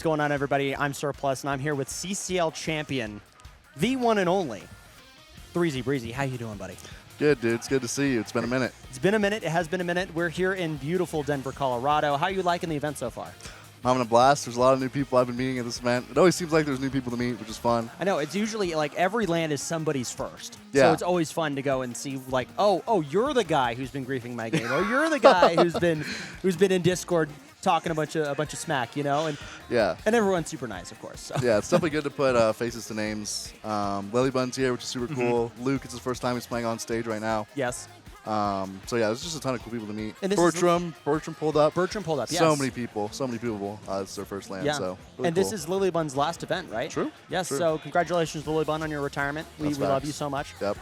What's going on, everybody? I'm Surplus, and I'm here with CCL champion, the one and only, CCL Breezy. How you doing, buddy? Good, dude. It's good to see you. It's been a minute. It's been a minute. It has been a minute. We're here in beautiful Denver, Colorado. How are you liking the event so far? I'm having a blast. There's a lot of new people I've been meeting at this event. It always seems like there's new people to meet, which is fun. I know. It's usually like every land is somebody's first. Yeah. So it's always fun to go and see like, oh, you're the guy who's been griefing my game. Oh, you're the guy who's been in Discord talking a bunch of smack, you know? And yeah. And everyone's super nice, of course. So. Yeah, it's definitely good to put faces to names. Lilybun's here, which is super cool. Luke, it's his first time he's playing on stage right now. Yes. So yeah, there's just a ton of cool people to meet. And Bertram pulled up. Yes. So many people. It's their first land. Yeah. So really and cool. This is Lilybun's last event, right? True. Yes. True. So congratulations, Lilybun, on your retirement. We love you so much. Yep.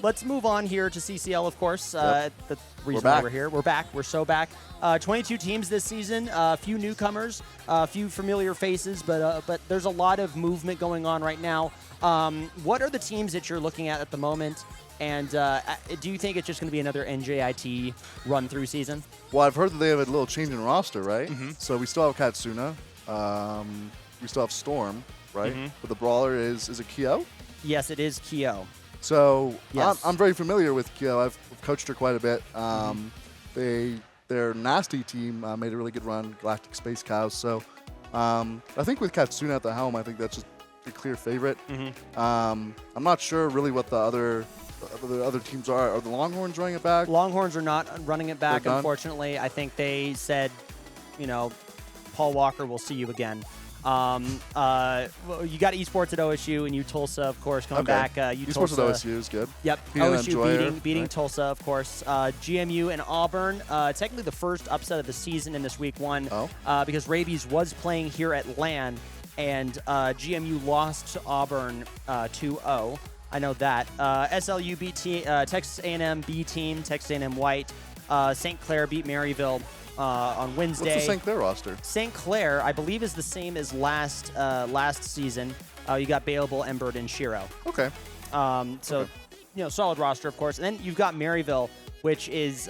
Let's move on here to CCL, of course. Yep. The reason why we're here. We're back. We're so back. 22 teams this season. A few newcomers. A few familiar faces, but there's a lot of movement going on right now. What are the teams that you're looking at the moment? And do you think it's just going to be another NJIT run-through season? Well, I've heard that they have a little change in roster, right? Mm-hmm. So we still have Katsuna. We still have Storm, right? Mm-hmm. But the brawler is it Kyo? Yes, it is Kyo. So yes. I'm very familiar with Kyo. I've coached her quite a bit. Their nasty team made a really good run, Galactic Space Cows. So I think with Katsuna at the helm, I think that's just a clear favorite. Mm-hmm. I'm not sure really what the other teams are. Are the Longhorns running it back? Longhorns are not running it back, unfortunately. I think they said, Paul Walker, we'll see you again. You got esports at OSU and U-Tulsa, of course, coming back. Esports at OSU is good. Yep, OSU beating Tulsa, of course. GMU and Auburn, technically the first upset of the season in this week one, because Rabies was playing here at LAN, and GMU lost to Auburn 2-0. I know that. SLU beat Texas A&M B team, Texas A&M White. St. Clair beat Maryville on Wednesday. What's the St. Clair roster? St. Clair, I believe, is the same as last season. You got Bailable, Embered, and Shiro. Okay. Solid roster, of course. And then you've got Maryville, which is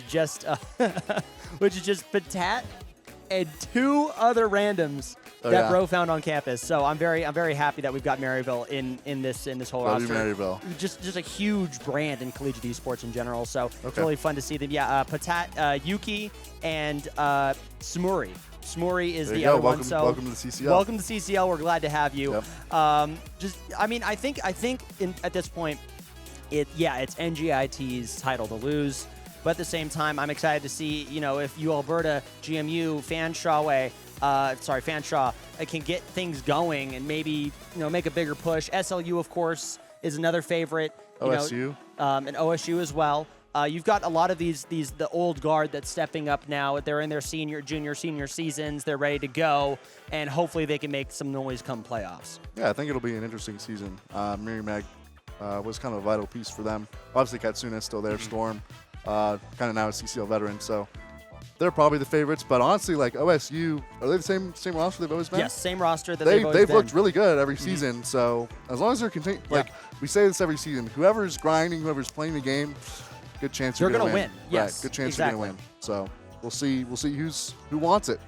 just Patat and two other randoms that Bro found on campus. So I'm very happy that we've got Maryville in this whole roster. Maryville. Just a huge brand in collegiate esports in general. So it's really fun to see them. Yeah, Patat, Yuki, and Smurry. Smurry is the other one. So welcome to the CCL. Welcome to CCL. We're glad to have you. Yep. I think at this point, it's NGIT's title to lose. But at the same time, I'm excited to see, if Alberta, GMU, Fanshawe can get things going and maybe, make a bigger push. SLU, of course, is another favorite. OSU. And OSU as well. You've got a lot of the old guard that's stepping up now. They're in their junior, senior seasons. They're ready to go, and hopefully they can make some noise come playoffs. Yeah, I think it'll be an interesting season. Miri Mag was kind of a vital piece for them. Obviously, Katsuna is still there. Storm. Kind of now a CCL veteran, so they're probably the favorites. But honestly, like OSU, are they the same roster they've always been? Yes, same roster that they've always been. They've looked really good every season. So as long as they're we say this every season, whoever's grinding, whoever's playing the game, good chance you're gonna win. win. Yes, right, good chance you're gonna win. So we'll see who wants it.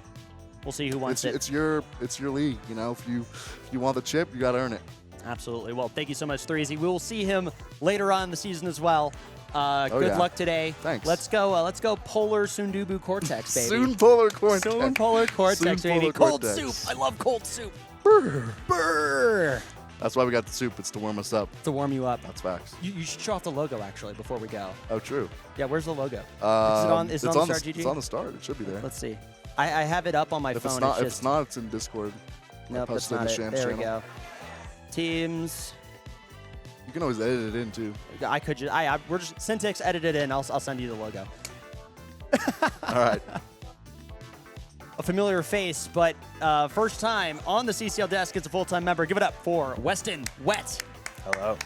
We'll see who wants it. It's your league. If you want the chip, you got to earn it. Absolutely. Well, thank you so much, CCL. We will see him later on in the season as well. Good luck today. Thanks. Let's go Polar Sundubu Cortex, baby. Soon Polar Cortex. Soon Polar Cortex, baby. Cold soup. I love cold soup. Brr. Brr. That's why we got the soup. It's to warm us up. To warm you up. That's facts. You should show off the logo, actually, before we go. Oh, true. Yeah, where's the logo? Is it on the start, GG? It's on the start. It should be there. Let's see. I have it up on my phone. If it's not, it's in Discord. Nope, that's not it. There we go. Teams. You can always edit it in, too. I could just, we're just, SynticZz, edit it in. I'll send you the logo. All right. A familiar face, but first time on the CCL desk as a full-time member. Give it up for Weston Wet. Hello.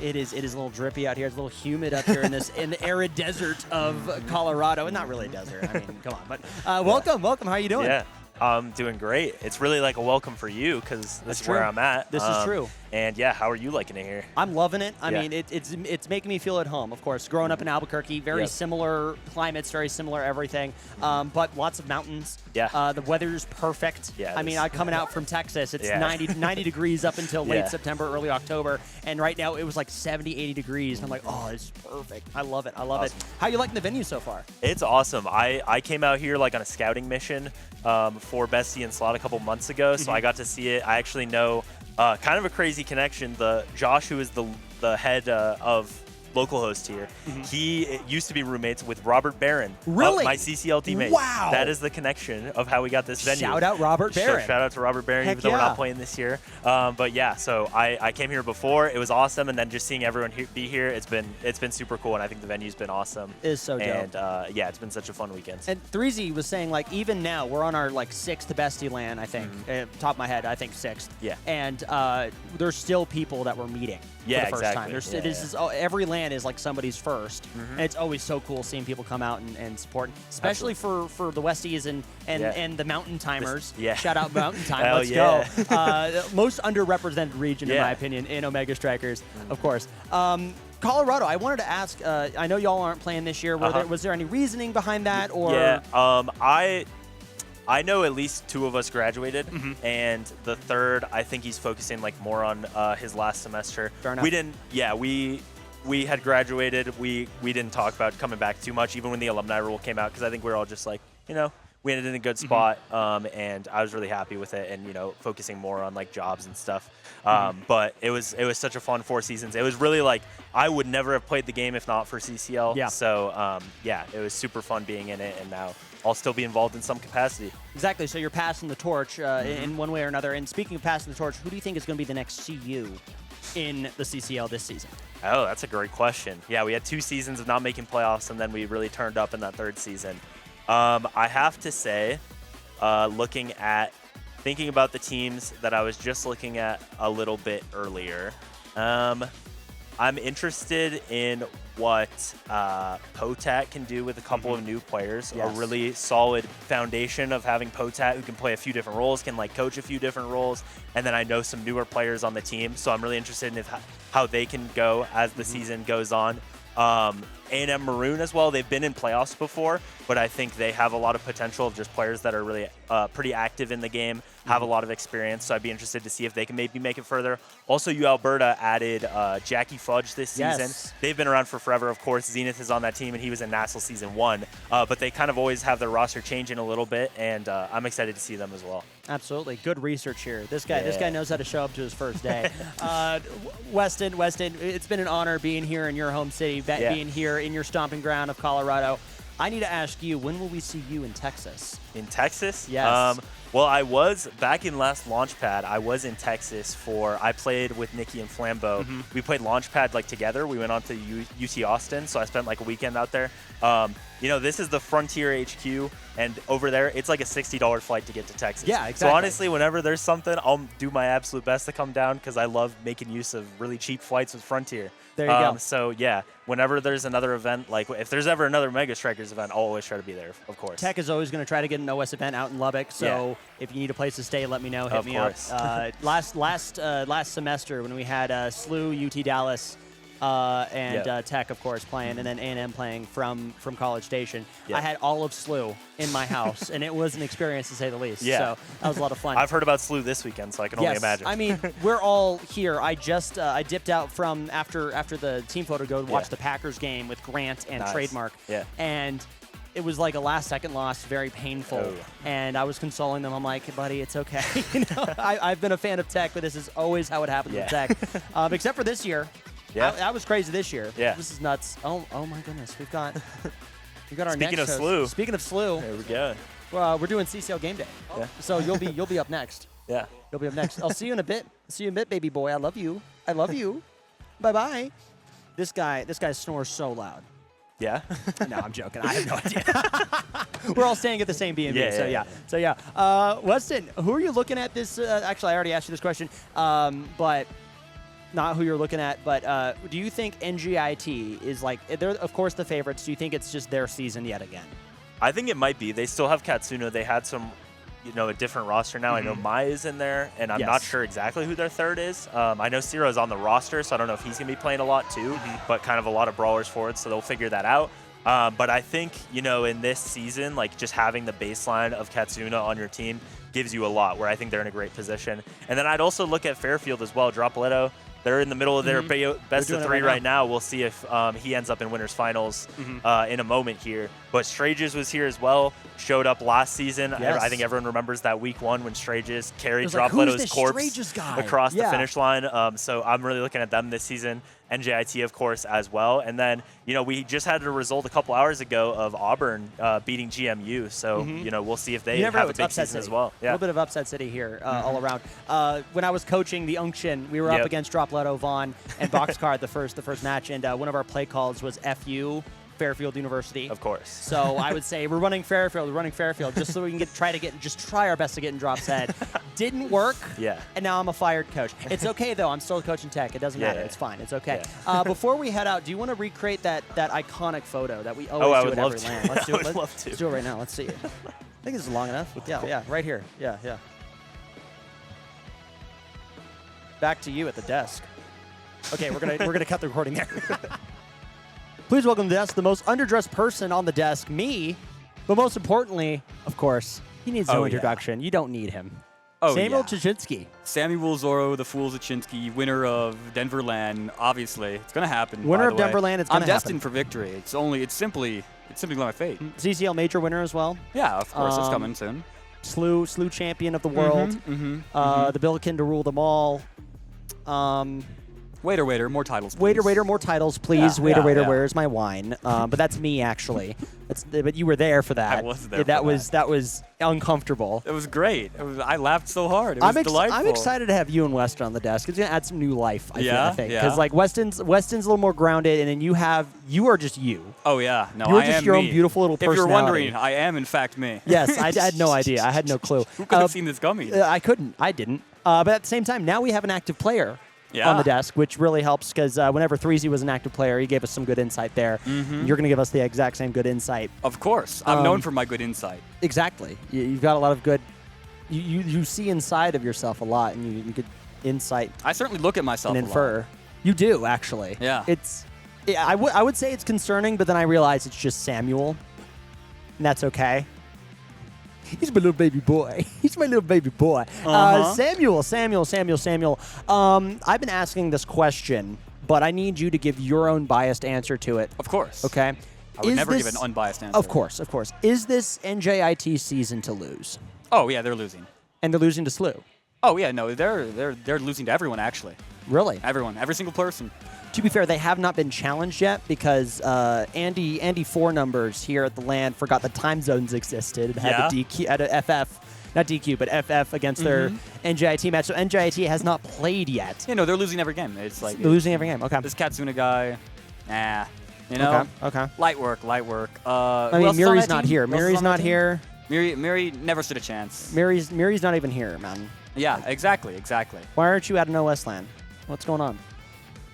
It is a little drippy out here. It's a little humid up here in the arid desert of Colorado. And not really a desert. I mean, come on. But welcome. How are you doing? Yeah. I'm doing great. It's really like a welcome for you because this is where I'm at. This is true. And yeah, how are you liking it here? I'm loving it. I mean, it's making me feel at home, of course. Growing up in Albuquerque, very similar climates, very similar everything, but lots of mountains. Yeah. The weather's perfect. Yeah, I mean, coming out from Texas, it's 90 degrees up until late September, early October, and right now it was like 70, 80 degrees. And I'm like, oh, it's perfect. I love it. I love it. How you liking the venue so far? It's awesome. I came out here like on a scouting mission for Bestie and Slot a couple months ago, so I got to see it. I actually know kind of a crazy connection. Josh, who is the head of local host here, he used to be roommates with Robert Barron, really, my CCL teammate. Wow, that is the connection of how we got this venue. Shout out Robert Barron. Shout out to Robert Barron, Heck even though we're not playing this year. But yeah, so I came here before. It was awesome, and then just seeing everyone be here, it's been super cool, and I think the venue's been awesome. It is so dope. And yeah, it's been such a fun weekend. And 3Z was saying, like, even now we're on our like 6th Bestie LAN, I think. Top of my head, I think 6th. Yeah. And there's still people that we're meeting for the first time. Every LAN is like somebody's first, and it's always so cool seeing people come out and support, especially for the Westies and the Mountain Timers. Shout out Mountain Time. Let's go. Most underrepresented region, in my opinion, in Omega Strikers, of course. Colorado, I wanted to ask, I know y'all aren't playing this year. Was there any reasoning behind that? Or I know at least 2 of us graduated, and the third, I think he's focusing like more on his last semester. Fair enough. We had graduated. We didn't talk about coming back too much, even when the alumni rule came out, because I think we were all just like, we ended in a good spot, and I was really happy with it, and focusing more on like jobs and stuff. But it was such a fun 4 seasons. It was really like I would never have played the game if not for CCL. Yeah. So yeah, it was super fun being in it, and now I'll still be involved in some capacity. Exactly. So you're passing the torch in one way or another. And speaking of passing the torch, who do you think is going to be the next CU in the CCL this season? Oh, that's a great question. Yeah, we had 2 seasons of not making playoffs, and then we really turned up in that 3rd season. I have to say, thinking about the teams that I was just looking at a little bit earlier, I'm interested in what Potat can do with a couple of new players. Yes. A really solid foundation of having Potat who can play a few different roles, can like coach a few different roles, and then I know some newer players on the team, so I'm really interested in how they can go as the season goes on. A&M Maroon as well, they've been in playoffs before, but I think they have a lot of potential of just players that are really pretty active in the game, have a lot of experience, so I'd be interested to see if they can maybe make it further. Also, Alberta added Jackie Fudge this season. Yes. They've been around for forever, of course. Zenith is on that team, and he was in Nassau Season 1, but they kind of always have their roster changing a little bit, and I'm excited to see them as well. Absolutely. Good research here. This guy knows how to show up to his first day. Weston, it's been an honor being here in your home city, being here in your stomping ground of Colorado. I need to ask you, when will we see you in Texas? In Texas? Yes. Well, I was back in last Launchpad. I was in Texas I played with Nikki and Flambeau. We played Launchpad like together. We went on to UT Austin, so I spent like a weekend out there. This is the Frontier HQ, and over there, it's like a $60 flight to get to Texas. Yeah, exactly. So honestly, whenever there's something, I'll do my absolute best to come down because I love making use of really cheap flights with Frontier. There you go. So yeah, whenever there's another event, like if there's ever another Mega Strikers event, I'll always try to be there, of course. Tech is always going to try to get an OS event out in Lubbock, so if you need a place to stay, let me know. Hit me up. Last semester when we had SLU, UT Dallas, and Tech, of course, playing, and then A&M playing from College Station. I had all of SLU in my house, and it was an experience to say the least. So that was a lot of fun. I've heard about SLU this weekend, so I can only imagine. I mean, we're all here. I just I dipped out from after the team photo to watch the Packers game with Grant and Trademark. And it was like a last-second loss, very painful. And I was consoling them. I'm like, buddy, it's okay. I've been a fan of Tech, but this is always how it happens with Tech. Except for this year. That was crazy this year. This is nuts. Oh my goodness. We've got our Speaking next of host. SLU. Speaking of SLU. There we go. We're doing CCL Gameday. So you'll be up next. You'll be up next. I'll see you in a bit. See you in a bit, baby boy. I love you. I love you. Bye-bye. This guy snores so loud. Yeah? No, I'm joking. I have no idea. We're all staying at the same B&B, So Weston, who are you looking at this? Actually, I already asked you this question, but not who you're looking at. But do you think NGIT is like, they're of course the favorites. Do you think it's just their season yet again? I think it might be. They still have Katsuna. They had some a different roster now. I know Mai is in there, and I'm not sure exactly who their third is. I know Ciro is on the roster, so I don't know if he's going to be playing a lot too, but kind of a lot of brawlers forward, so they'll figure that out. But I think, in this season, like just having the baseline of Katsuna on your team gives you a lot, where I think they're in a great position. And then I'd also look at Fairfield as well. Dropletto, they're in the middle of their best of three right now. We'll see if he ends up in winners finals in a moment here. But SynticZz was here as well, showed up last season. I think everyone remembers that week 1 when SynticZz carried Dropletto's corpse across the finish line. So I'm really looking at them this season. NJIT, of course, as well. And then, we just had a result a couple hours ago of Auburn beating GMU. So, we'll see if they have a big season as well. A little bit of upset city here all around. When I was coaching the Unction, we were up against Dropletto, Vaughn, and Boxcar the first match. And one of our play calls was FU. Fairfield University. Of course. So I would say we're running Fairfield, just so we can try our best to get in Drop's head. Didn't work. Yeah. And now I'm a fired coach. It's okay though. I'm still coaching tech. It doesn't matter. It's fine. It's okay. Yeah. Before we head out, do you want to recreate that iconic photo that we always do at every LAN? Let's do it. Let's do it right now. Let's see it. I think this is long enough. Yeah, right here. Yeah. Back to you at the desk. Okay, we're gonna cut the recording there. Please welcome to the desk the most underdressed person on the desk, me. But most importantly, of course, he needs no introduction. You don't need him. Samuel Chichinski. Samuel Zorro, the Fool Chichinski, winner of Denver LAN. Obviously, it's going to happen. Winner of Denver LAN, it's going to happen. I'm destined for victory. It's simply my fate. CCL Major winner as well. Yeah, of course, it's coming soon. SLU champion of the world. The Billiken to rule them all. Waiter, more titles, please. Waiter, more titles, please. Waiter, where's my wine? But that's me, actually. But you were there for that. I was there. That was uncomfortable. It was great. I laughed so hard. It was delightful. I'm excited to have you and Weston on the desk. It's gonna add some new life. I think because like Weston's a little more grounded, and then you are just you. Oh yeah, no, you're just your own beautiful little personality. If you're wondering, I am in fact me. Yes, I had no idea. I had no clue. Who could have seen this coming? I couldn't. I didn't. But at the same time, now we have an active player. On the desk, which really helps because whenever 3Z was an active player, he gave us some good insight there. You're going to give us the exact same good insight. Of course. I'm known for my good insight. Exactly. You've got a lot of good... You see inside of yourself a lot, and you could insight... I certainly look at myself and infer. A lot. You do, actually. Yeah. I would say it's concerning, but then I realize it's just Samuel, and that's okay. He's my little baby boy. He's my little baby boy. Samuel. I've been asking this question, but I need you to give your own biased answer to it. Of course. Okay? I would never give an unbiased answer. Of course. Is this NJIT season to lose? Oh, yeah, they're losing. And they're losing to SLU? Oh, yeah, no, they're losing to everyone, actually. Really? Everyone. Every single person. To be fair, they have not been challenged yet because Andy Four Numbers here at the LAN forgot the time zones existed and had the DQ at a FF, not DQ, but FF against their NJIT match. So NJIT has not played yet. Yeah, no, they're losing every game. It's like they're losing every game. Okay. This Katsuna guy, Okay. Light work. I mean, Miri's not here. Miri's not here. Miri never stood a chance. Miri's not even here, man. Yeah, exactly. Why aren't you at an OS LAN? What's going on?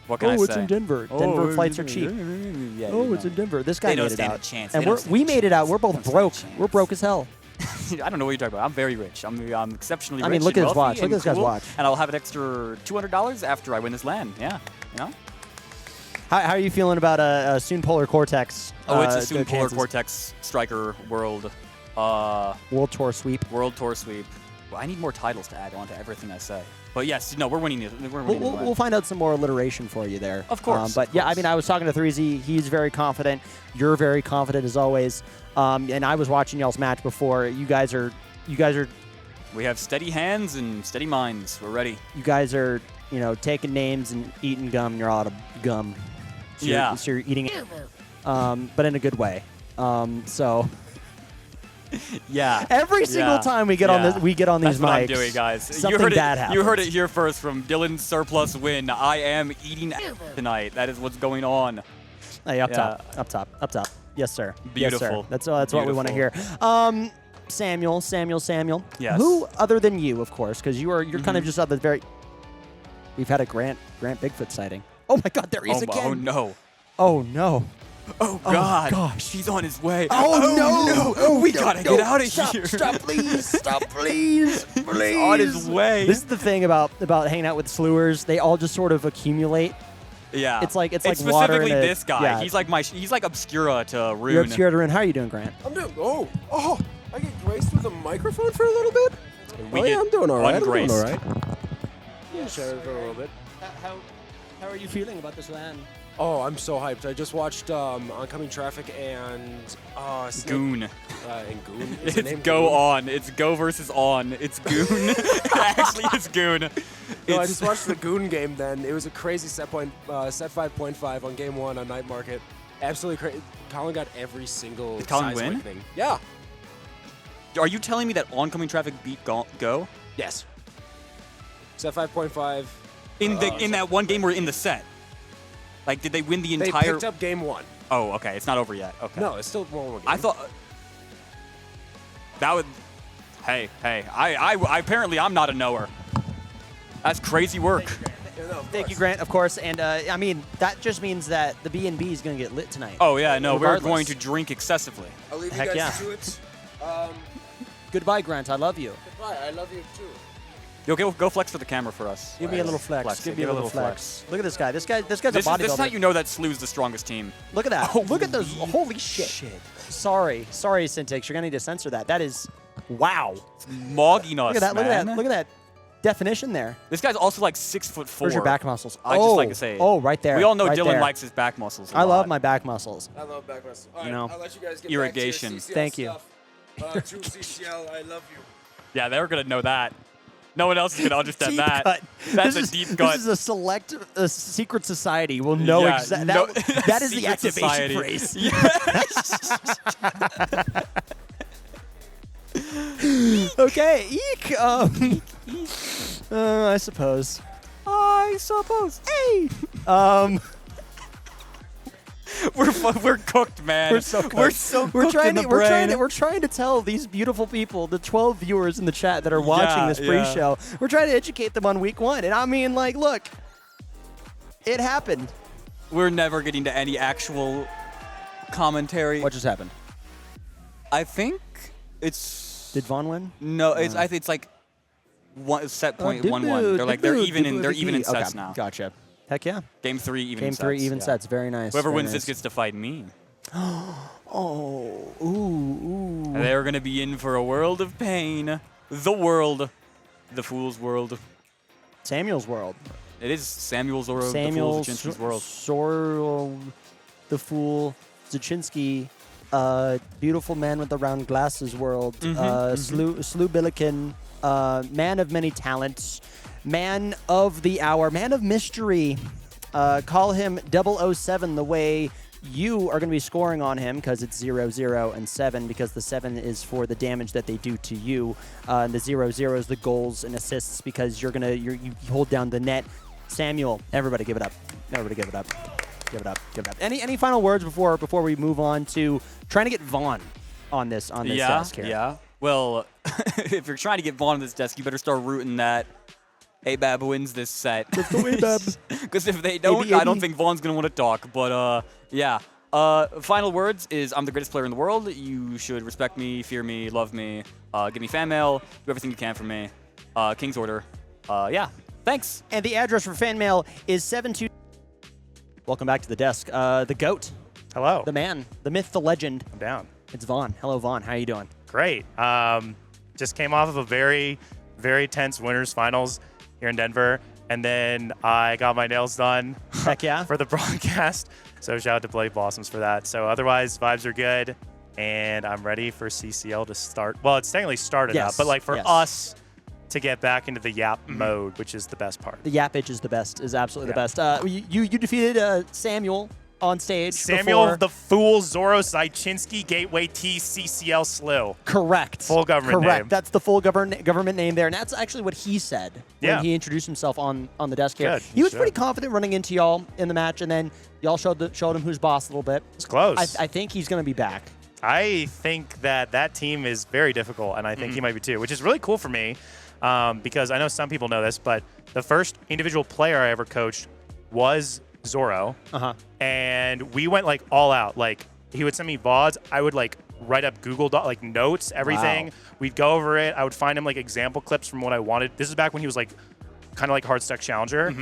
What can I say? It's in Denver. Denver flights are cheap. It's in Denver. This guy made it out. And we made it out. We're both broke. We're broke as hell. I don't know what you're talking about. I'm very rich. I'm exceptionally rich. I mean, look at his watch. Look at this guy's watch. And I'll have an extra $200 after I win this LAN. Yeah, How are you feeling about a Soon Polar Cortex? It's a Soon Polar Cortex Striker World Tour Sweep. World Tour Sweep. Well, I need more titles to add on to everything I say. But yes, no, we're winning it. We'll find out some more alliteration for you there. Of course. But yeah, I mean, I was talking to 3Z. He's very confident. You're very confident as always. And I was watching y'all's match before. You guys are. We have steady hands and steady minds. We're ready. You guys are, taking names and eating gum. And you're out of gum. So you're eating it, but in a good way. So. Yeah. Every single time we get on these That's mics. What I'm doing, guys. Something bad happens. You heard it here first from Dylan's surplus win. I am eating tonight. That is what's going on. Hey, up top. Yes, sir. Beautiful. Yes, sir. That's what we want to hear. Samuel. Yes. Who other than you, of course, because you're kind of just at the very. We've had a Grant Bigfoot sighting. Oh my God, there he is again. Oh no. Oh no. Oh God! gosh. He's on his way. Oh, no! We gotta get out of here. Stop, please! Stop, please! Please! He's on his way. This is the thing about hanging out with slewers. They all just sort of accumulate. Yeah. It's like water in specifically a- this guy. yeah. He's like Obscura to Rune. You're obscure to Rune. How are you doing, Grant? I'm doing. Oh! I get graced with a microphone for a little bit. We Oh yeah, get I'm doing all right. I'm doing ungraced. all right. Yeah, share it for a little bit. How are you feeling about this land? Oh, I'm so hyped. I just watched Oncoming Traffic and Goon. And Goon. Is the It's name go Goon? on. It's go versus on. It's Goon. Actually, it's Goon. No, I It's- just watched the Goon game then. It was a crazy set 5.5 on game 1 on Night Market. Absolutely crazy. Colin got every single Did Colin size win? thing. Yeah. Are you telling me that oncoming traffic beat Go? Yes. Set 5.5. In that one game or in the set? Like, did they win the They entire? picked up game 1. Oh, okay. It's not over yet. Okay. No, it's still one more game. I thought that would. Hey. I apparently I'm not a knower. That's crazy work. Thank you, Grant, of course. And I mean, that just means that the B&B is going to get lit tonight. Oh yeah, no, we're Regardless. going to drink excessively. I'll leave Heck you guys yeah. to it. Goodbye, Grant. I love you. Goodbye. I love you too. Yo, go flex for the camera for us. Give me a little flex. Give me a little flex. Look at this guy. This guy's a This bodybuilder. is how you know that Slew's the strongest team. Look at that. Look at those. Holy Holy shit. Sorry, SynticZz. You're gonna need to censor that. That is, wow. Mogging us, Look at that. Look at man. that. Look at that definition there. This guy's also like 6'4". Where's your back muscles? I just like to say. Oh, right there. We all know right Dylan there. likes his back muscles. A I love lot. my back muscles. I love back wrestling. All You right, know, I'll let you guys get irrigation. back to your CCL Thank you. stuff. True CCL, I love you. Yeah, they're gonna know that. No one else is gonna understand Deep that. cut. That's This a is- deep cut. This is a select secret society. Will know Yeah, exactly. no- That is the secret activation society. phrase. Okay, eek. I suppose. Hey. We're cooked, man. We're so cooked. We're so We're cooked trying in the to brain. we're trying to tell these beautiful people, the 12 viewers in the chat that are watching Yeah, this yeah. pre-show. We're trying to educate them on week 1. And I mean, like, look, it happened. We're never getting to any actual commentary. What just happened? I think it's Did Vaughn win? no. I think it's like set point 1-1. They're even in sets now. Gotcha. Heck yeah. Game 3 even. Game in 3 sets. even Yeah. sets. Very nice. Whoever very wins nice. this gets to fight me. Oh, ooh. They're gonna be in for a world of pain. The world, the fool's world. Samuel's world. It is Samuel's world. Samuel the fool Zaczynski's world. Sorrel, the fool, Zaczynski, beautiful man with the round glasses world, Slew Billiken, man of many talents, man of the hour, man of mystery. Call him 007 the way you are going to be scoring on him because it's 0, 0, and 7 because the 7 is for the damage that they do to you. And the 0, 0 is the goals and assists because you hold down the net. Samuel, everybody give it up. Everybody give it up. Give it up. Give it up. Any final words before we move on to trying to get Vaughn on this desk here? Yeah. Well, if you're trying to get Vaughn on this desk, you better start rooting that ABAB wins this set. Let's go ABAB. Because if they don't, I don't think Vaughn's going to want to talk. But, yeah. Final words is I'm the greatest player in the world. You should respect me, fear me, love me, give me fan mail, do everything you can for me. King's Order. Yeah. Thanks. And the address for fan mail is 72. Welcome back to the desk. The GOAT, Hello. the man, the myth, the legend. I'm down. It's Vaughn. Hello, Vaughn. How you doing? Great. Just came off of a very, very tense winners finals here in Denver. And then I got my nails done Heck yeah. for the broadcast. So shout out to Bloody Blossoms for that. So otherwise, vibes are good. And I'm ready for CCL to start. Well, it's technically started Yes, up, but like for yes. us to get back into the Yap mode, which is the best part. The Yap itch is the best. Is absolutely Yeah. the best. You defeated Samuel on stage. Samuel before. the Fool Zoro Zaczynski Gateway T CCL Slew. Correct. Full government Correct. name. That's the full government name there, and that's actually what he said Yeah. when he introduced himself on the desk here. Good. He was Should. pretty confident running into y'all in the match, and then y'all showed him who's boss a little bit. It's close. I think he's going to be back. I think that team is very difficult, and I think he might be too, which is really cool for me because I know some people know this, but the first individual player I ever coached was Zoro. Uh-huh. And we went like all out. Like he would send me VODs. I would like write up Google like notes, everything. Wow. We'd go over it. I would find him like example clips from what I wanted. This is back when he was like kind of like hard stuck challenger.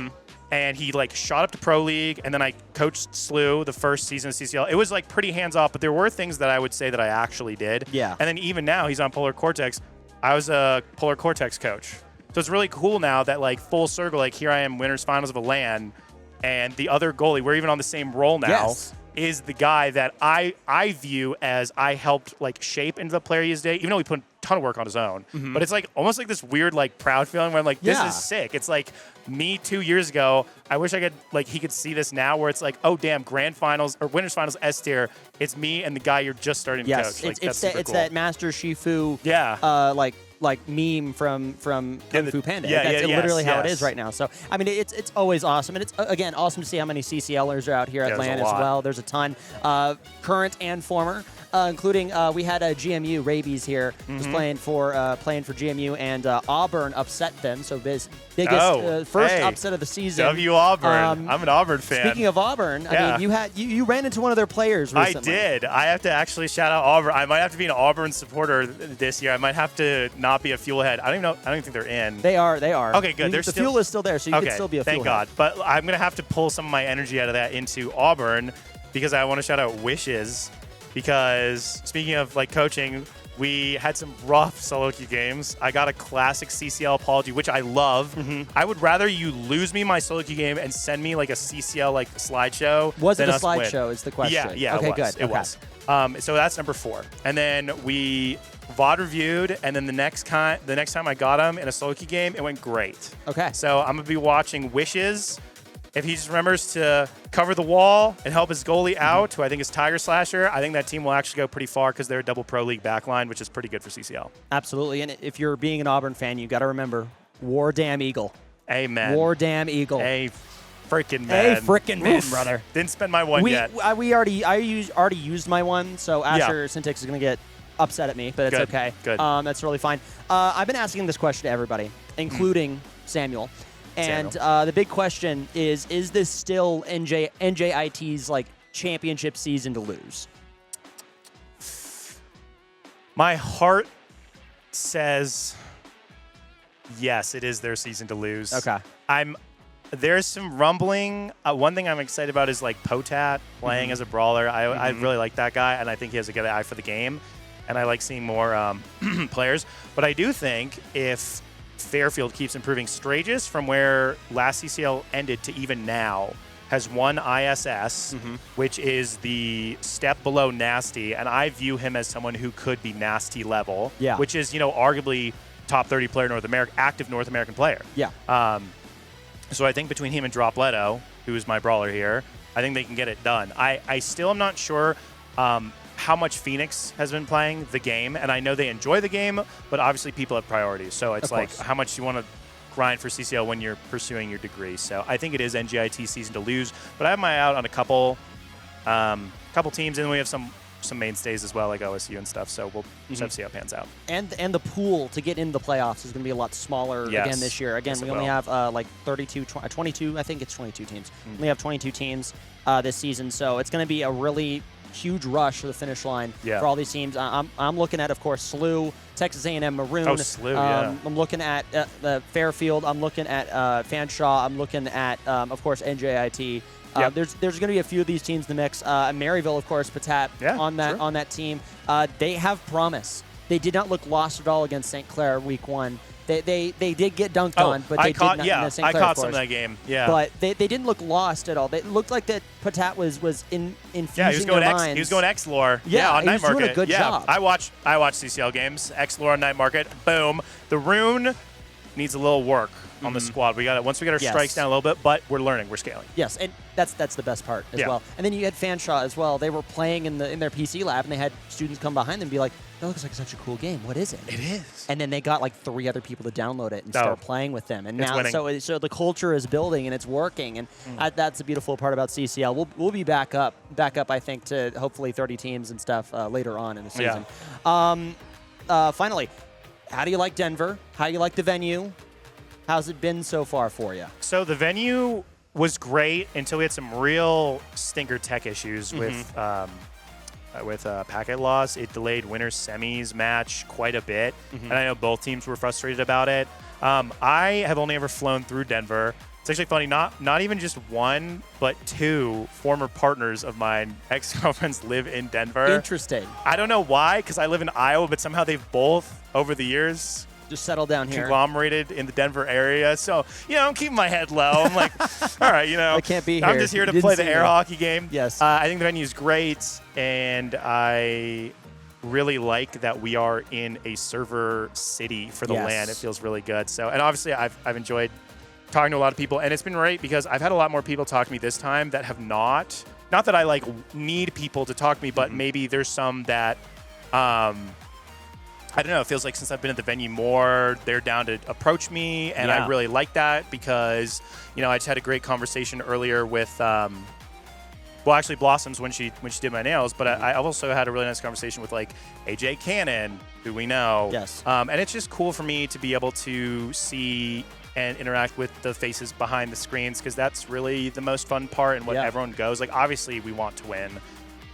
And he like shot up to Pro League, and then I coached SLU the first season of CCL. It was like pretty hands off, but there were things that I would say that I actually did. Yeah. And then even now he's on Polar Cortex. I was a Polar Cortex coach. So it's really cool now that like full circle, like here I am, winners finals of a LAN, and the other goalie, we're even on the same role now, Yes. is the guy that I view as I helped like shape into the player he is today, even though he put a ton of work on his own. But it's like almost like this weird like proud feeling where I'm like, this Yeah. is sick. It's like me 2 years ago. I wish I could like he could see this now where it's like, oh damn, grand finals or winners finals S tier. It's me and the guy you're just starting to Yes, coach. Like, it's that's super it's cool. that Master Shifu Yeah. like meme from Kung Fu Panda. yeah, That's yeah, literally how it yes. is right now. So I mean, it's always awesome, and it's again awesome to see how many CCLers are out here Yeah, at there's a LAN as lot. well. There's a ton, current and former. Including we had a GMU Rabies here was playing for GMU, and Auburn upset them. So biggest first hey, upset of the season. W Auburn. I'm an Auburn fan. Speaking of Auburn, I Yeah. mean, you ran into one of their players recently. I did. I have to actually shout out Auburn. I might have to be an Auburn supporter this year. I might have to not be a fuelhead. I don't even know. I don't even think they're in. They are. Okay, good. They're the still- fuel is still there, so you okay, can still be a thank fuelhead. God. But I'm gonna have to pull some of my energy out of that into Auburn because I want to shout out Wishes. Because speaking of like coaching, we had some rough solo queue games. I got a classic CCL apology, which I love. I would rather you lose me my solo queue game and send me like a CCL like slideshow. Was it than a us win. slideshow? Is the question? Yeah. Okay, it was. good. It Okay. was. So that's number 4. And then we VOD reviewed, and then the next time I got him in a solo queue game, it went great. Okay. So I'm gonna be watching Wishes. If he just remembers to cover the wall and help his goalie out, who I think is Tiger Slasher, I think that team will actually go pretty far because they're a double Pro League backline, which is pretty good for CCL. Absolutely. And if you're being an Auburn fan, you got to remember, War Damn Eagle. Amen. War Damn Eagle. A freaking man. A frickin' man, Oof. brother. Didn't spend my one yet. I already used my one, so Asher SynticZz is going to get upset at me, but it's Good, okay. good. That's really fine. I've been asking this question to everybody, including Samuel. And the big question is this still NJIT's like championship season to lose? My heart says yes, it is their season to lose. Okay. There's some rumbling. One thing I'm excited about is like Potat playing as a brawler. I really like that guy, and I think he has a good eye for the game. And I like seeing more players. But I do think if Fairfield keeps improving, Strategis from where last CCL ended to even now has won ISS, which is the step below Nasty, and I view him as someone who could be Nasty level, which is, arguably top 30 player North America, active North American player. Yeah. So I think between him and Dropletto, who is my brawler here, I think they can get it done. I still am not sure how much Phoenix has been playing the game, and I know they enjoy the game, but obviously people have priorities. So it's like how much you want to grind for CCL when you're pursuing your degree. So I think it is NGIT season to lose, but I have my eye out on a couple teams, and we have some mainstays as well, like OSU and stuff. So we'll just have to see how it pans out. And the pool to get into the playoffs is going to be a lot smaller again this year. Again, Yes, we it only will. have like 22, I think it's 22 teams. We only have 22 teams this season, so it's going to be a really huge rush to the finish line for all these teams. I'm looking at, of course, SLU, Texas A&M Maroon. Oh, SLU, yeah. I'm looking at the Fairfield. I'm looking at Fanshawe. I'm looking at, of course, NJIT. There's going to be a few of these teams in the mix. Maryville, of course, Patat on that team. They have promise. They did not look lost at all against St. Clair week 1. They did get dunked on, but they did not. Yeah, St. Clair, I caught of some of course. that game. Yeah, But they didn't look lost at all. It looked like that Patat was infusing yeah, he was going their X. minds. He was going X lore. Yeah, on he Night was doing a Market. good job. I watch CCL games. X lore on Night Market. Boom. The rune needs a little work on the squad. Once we get our strikes down a little bit, but we're learning. We're scaling. Yes, and that's the best part as well. And then you had Fanshawe as well. They were playing in their PC lab, and they had students come behind them and be like, "That looks like such a cool game. What is it?" It is. And then they got like 3 other people to download it and start playing with them. And It's now, winning. so the culture is building and it's working. And that's the beautiful part about CCL. We'll be back up. I think to hopefully 30 teams and stuff later on in the season. Finally, how do you like Denver? How do you like the venue? How's it been so far for you? So the venue, was great until we had some real stinker tech issues with packet loss. It delayed winner's semis match quite a bit, and I know both teams were frustrated about it. I have only ever flown through Denver. It's actually funny, not even just one, but two former partners of mine, ex-girlfriends, live in Denver. Interesting. I don't know why, because I live in Iowa, but somehow they've both, over the years, Just settle down here. conglomerated in the Denver area. So, I'm keeping my head low. I'm like, all right, I can't be here. I'm just here to You play didn't the see air me. hockey game. Yes. I think the venue is great, and I really like that we are in a server city for the Yes. LAN. It feels really good. So, and obviously I've enjoyed talking to a lot of people, and it's been great because I've had a lot more people talk to me this time that have not that I like need people to talk to me, but maybe there's some that I don't know, it feels like since I've been at the venue more, they're down to approach me, and I really like that because, I just had a great conversation earlier with actually Blossoms when she did my nails, but I also had a really nice conversation with like AJ Cannon, who we know. Yes. And it's just cool for me to be able to see and interact with the faces behind the screens, because that's really the most fun part and what everyone goes. Like, obviously we want to win,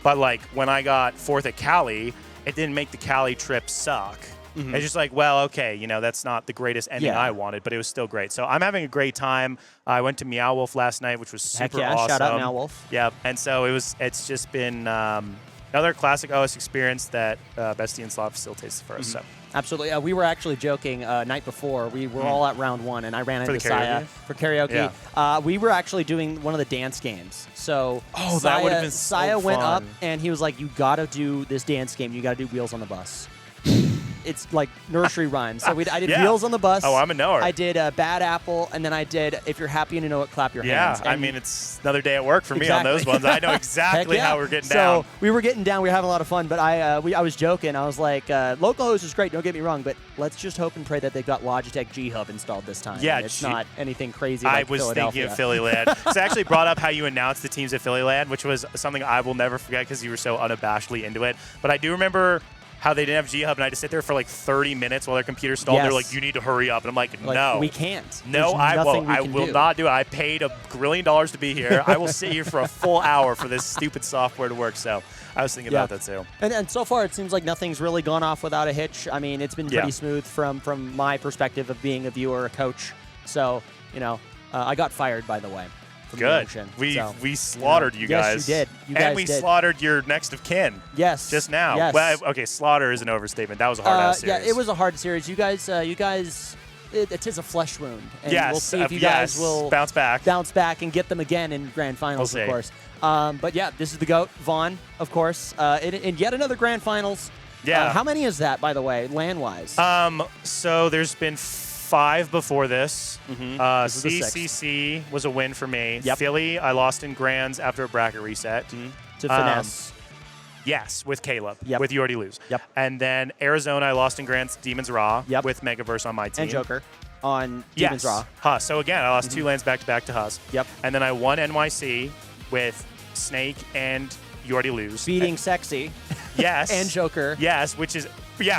but like when I got 4th at Cali, it didn't make the Cali trip suck. It's just like, well, okay, that's not the greatest ending I wanted, but it was still great. So I'm having a great time. I went to Meow Wolf last night, which was super awesome. Shout out Meow Wolf. Yeah, and so it's just been another classic OS experience that Bestie and Slav facilitates for us. So. Absolutely. We were actually joking night before. We were all at round 1, and I ran into Saya for karaoke. We were actually doing one of the dance games. So that would have been so Saya went up, fun. and he was like, you got to do this dance game. You got to do Wheels on the Bus. It's like nursery rhymes. So I did Wheels on the Bus. Oh, I'm a knower. I did Bad Apple, and then I did If You're Happy and You Know It, Clap Your Hands. Yeah, I mean, it's another day at work for me on those ones. I know exactly how we're getting down. So we were getting down. We were having a lot of fun, but I was joking. I was like, localhost is great, don't get me wrong, but let's just hope and pray that they've got Logitech G Hub installed this time. Yeah, and it's not anything crazy like I was thinking Philadelphia. of Philly Land. So I actually brought up how you announced the teams at Philly Land, which was something I will never forget because you were so unabashedly into it. But I do remember how they didn't have G Hub, and I had to sit there for like 30 minutes while their computer stalled. Yes. They're like, you need to hurry up. And I'm like, no. We can't. No, There's I nothing won't. we I can will do. not do it. I paid $1 grillion to be here. I will sit here for a full hour for this stupid software to work. So I was thinking about that too. And so far, it seems like nothing's really gone off without a hitch. I mean, it's been pretty smooth from my perspective of being a viewer, a coach. So, I got fired, by the way. Good. We slaughtered you guys. Yes, you did. And we slaughtered your next of kin. Yes. Just now. Yes. Well, okay, slaughter is an overstatement. That was a hard-ass series. Yeah, it was a hard series. You guys, it is a flesh wound. And yes. We'll see if you guys will bounce back and get them again in grand finals, We'll of course. But yeah, this is the GOAT, Vaughn, of course. In yet another grand finals. Yeah. How many is that, by the way, land-wise? So there's been 5 before this. This is the CCC was a win for me. Yep. Philly, I lost in grands after a bracket reset. To Finesse. Yes, with Caleb. Yep. With You Already Lose. Yep. And then Arizona, I lost in grands, Demons Raw. Yep. With Megaverse on my team. And Joker on Demon's Raw. Huss. So again, I lost 2 lands back-to-back to Huss. Yep. And then I won NYC with Snake and You Already Lose. Beating Sexy. Yes. And Joker. Yes, which is,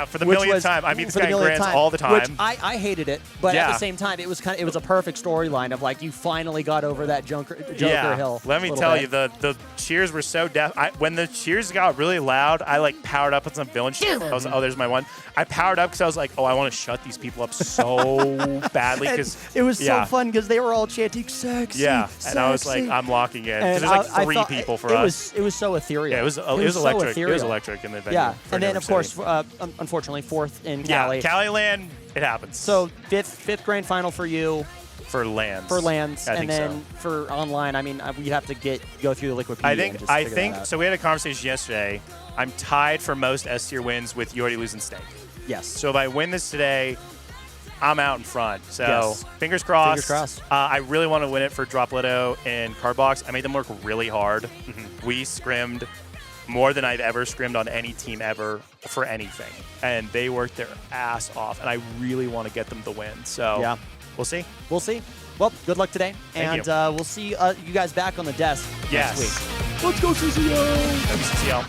for the millionth time. I meet this for the guy in millionth grands all the time. Which I hated it, but at Yeah. the same time, it was a perfect storyline of like you finally got over that Joker hill. Let me tell you, the cheers were so deaf. When the cheers got really loud, I like powered up on some villain shit. I was like, oh, there's my one. I powered up because I was like, oh, I want to shut these people up so badly because it was so fun because they were all chanting sexy. Yeah, sexy. and I was like, I'm locking in because And there's like I 3 thought people for it us. It was so ethereal. Yeah, it was so electric. It ethereal. was electric in the venue. Yeah, for and then New of York course, City. unfortunately, 4th in Cali. Yeah, Cali Land, it happens. So fifth grand final for you. For lands. And think then so. for online, I mean, we'd have to go through the Wikipedia. I and just think figure that out. so. We had a conversation yesterday. I'm tied for most S tier wins with You Already Lose and Snake. Yes. So if I win this today, I'm out in front. So Yes. fingers crossed. Fingers crossed. I really want to win it for Dropletto and Cardbox. I made them work really hard. We scrimmed more than I've ever scrimmed on any team ever for anything. And they worked their ass off. And I really want to get them the win. So Yeah. we'll see. We'll see. Well, good luck today. Thank and you. we'll see you guys back on the desk Yes. next week. Let's go, CCL! WCCL.